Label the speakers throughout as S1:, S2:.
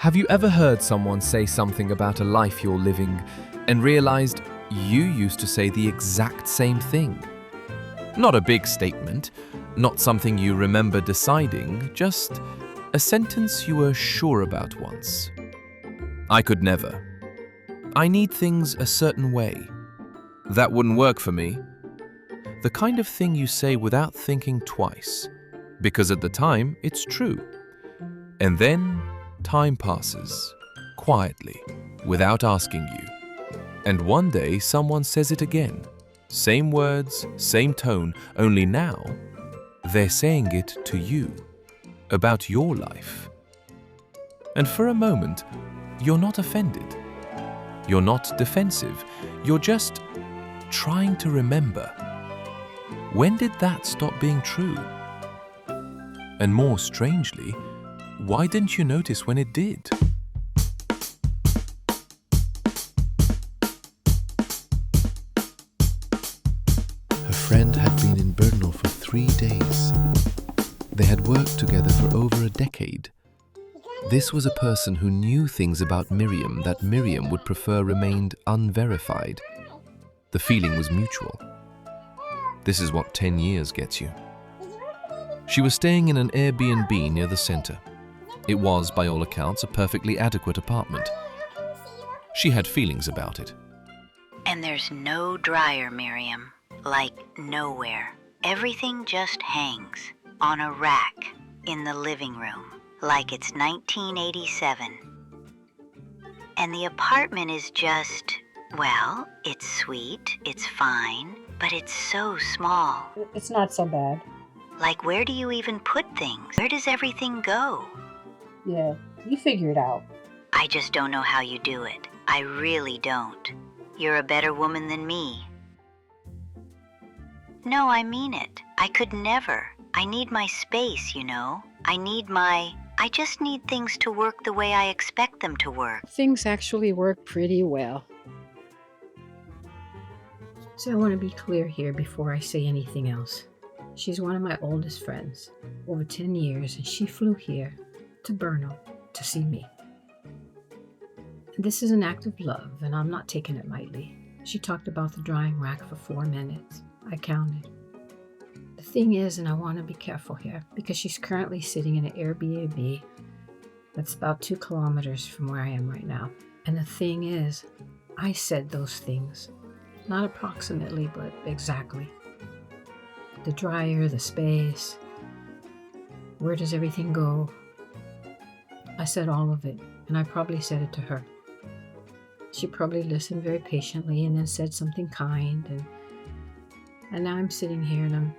S1: Have you ever heard someone say something about a life you're living and realized you used to say the exact same thing? Not a big statement, not something you remember deciding, just a sentence you were sure about once. I could never. I need things a certain way. That wouldn't work for me. The kind of thing you say without thinking twice, because at the time it's true. And then time passes, quietly, without asking you. And one day someone says it again. Same words, same tone, only now they're saying it to you, about your life. And for a moment, you're not offended. You're not defensive. You're just trying to remember. When did that stop being true? And more strangely, why didn't you notice when it did?
S2: Her friend had been in Brno for 3 days. They had worked together for over a decade. This was a person who knew things about Miriam that Miriam would prefer remained unverified. The feeling was mutual. This is what 10 years gets you. She was staying in an Airbnb near the center. It was, by all accounts, a perfectly adequate apartment. She had feelings about it.
S3: And there's no dryer, Miriam. Like nowhere. Everything just hangs on a rack in the living room, like it's 1987. And the apartment is just, well, it's sweet, it's fine, but it's so small.
S4: It's not so bad.
S3: Like, where do you even put things? Where does everything go?
S4: Yeah, you figure it out.
S3: I just don't know how you do it. I really don't. You're a better woman than me. No, I mean it. I could never. I need my space, you know. I just need things to work the way I expect them to work.
S4: Things actually work pretty well. So I want to be clear here before I say anything else. She's one of my oldest friends, over 10 years, and she flew here to Brno to see me. This is an act of love, and I'm not taking it lightly. She talked about the drying rack for 4 minutes. I counted. The thing is, and I want to be careful here, because she's currently sitting in an Airbnb that's about 2 kilometers from where I am right now. And the thing is, I said those things. Not approximately, but exactly. The dryer, the space, where does everything go? I said all of it, and I probably said it to her. She probably listened very patiently and then said something kind, and now I'm sitting here and I'm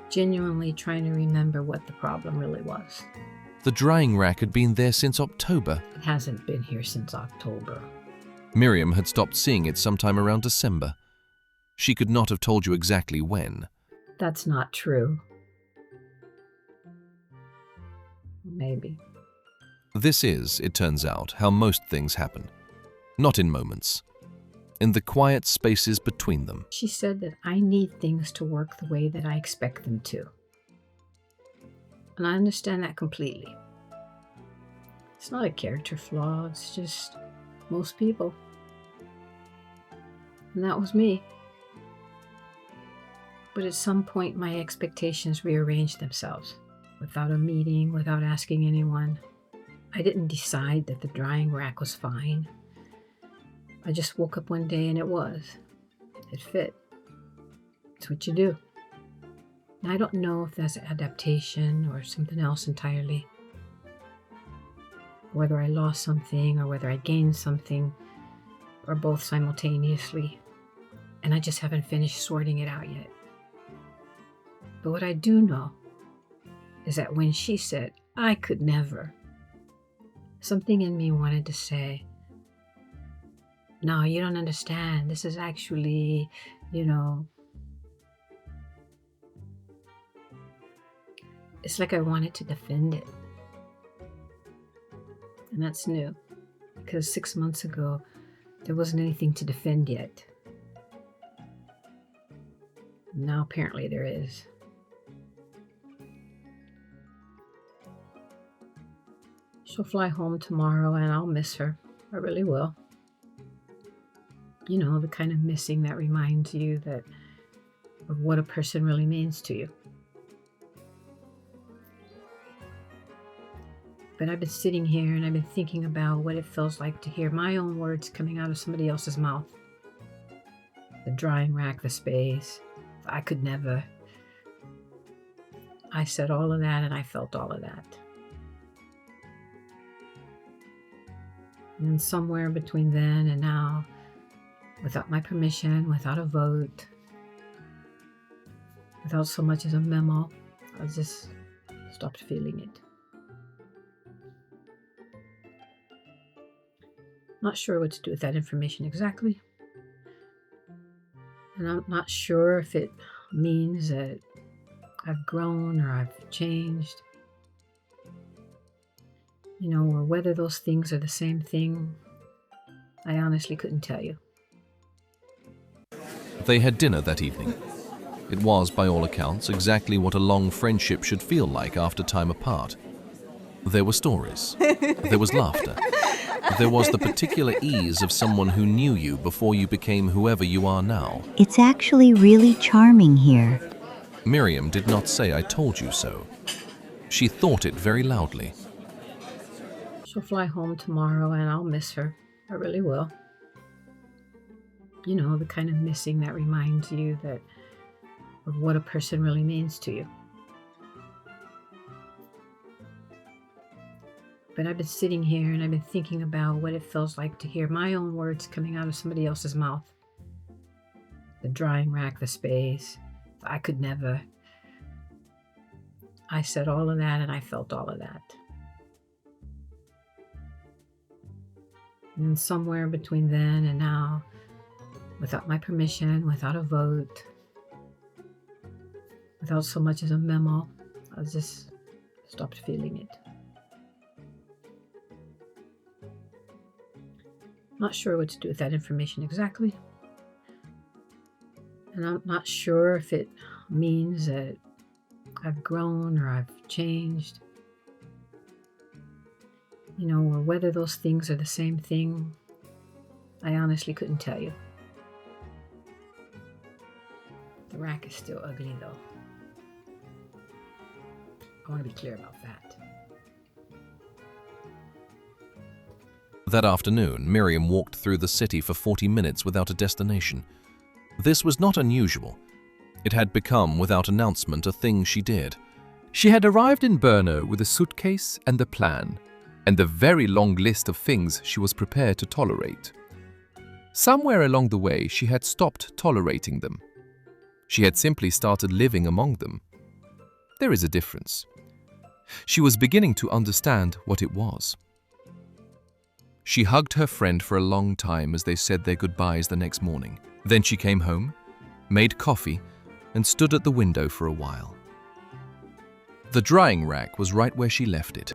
S4: genuinely trying to remember what the problem really was.
S1: The drying rack had been there since October.
S4: It hasn't been here since October.
S1: Miriam had stopped seeing it sometime around December. She could not have told you exactly when.
S4: That's not true. Maybe.
S1: This is, it turns out, how most things happen. Not in moments. In the quiet spaces between them.
S4: She said that I need things to work the way that I expect them to. And I understand that completely. It's not a character flaw, it's just most people. And that was me. But at some point, my expectations rearranged themselves. Without a meeting, without asking anyone. I didn't decide that the drying rack was fine. I just woke up one day and it was. It fit. It's what you do. And I don't know if that's adaptation or something else entirely. Whether I lost something or whether I gained something, or both simultaneously. And I just haven't finished sorting it out yet. But what I do know is that when she said, I could never, something in me wanted to say, no, you don't understand. This is actually, it's like I wanted to defend it. And that's new, because 6 months ago, there wasn't anything to defend yet. Now apparently there is. She'll fly home tomorrow and I'll miss her. I really will. You know, the kind of missing that reminds you that of what a person really means to you. But I've been sitting here and I've been thinking about what it feels like to hear my own words coming out of somebody else's mouth. The drying rack, the space, I could never. I said all of that and I felt all of that. And somewhere between then and now, without my permission, without a vote, without so much as a memo, I just stopped feeling it. Not sure what to do with that information exactly. And I'm not sure if it means that I've grown or I've changed. You know, or whether those things are the same thing, I honestly couldn't tell you.
S1: They had dinner that evening. It was, by all accounts, exactly what a long friendship should feel like after time apart. There were stories. There was laughter. There was the particular ease of someone who knew you before you became whoever you are now.
S3: It's actually really charming here.
S1: Miriam did not say "I told you so." She thought it very loudly.
S4: She'll fly home tomorrow and I'll miss her. I really will. You know, the kind of missing that reminds you that of what a person really means to you. But I've been sitting here and I've been thinking about what it feels like to hear my own words coming out of somebody else's mouth. The drying rack, the space, I could never. I said all of that and I felt all of that. And somewhere between then and now, without my permission, without a vote, without so much as a memo, I just stopped feeling it. Not sure what to do with that information exactly. And I'm not sure if it means that I've grown or I've changed. You know, or whether those things are the same thing, I honestly couldn't tell you. The rack is still ugly though. I want to be clear about that.
S1: That afternoon, Miriam walked through the city for 40 minutes without a destination. This was not unusual. It had become, without announcement, a thing she did.
S2: She had arrived in Brno with a suitcase and a plan, and a very long list of things she was prepared to tolerate. Somewhere along the way, she had stopped tolerating them. She had simply started living among them. There is a difference. She was beginning to understand what it was. She hugged her friend for a long time as they said their goodbyes the next morning. Then she came home, made coffee, and stood at the window for a while. The drying rack was right where she left it.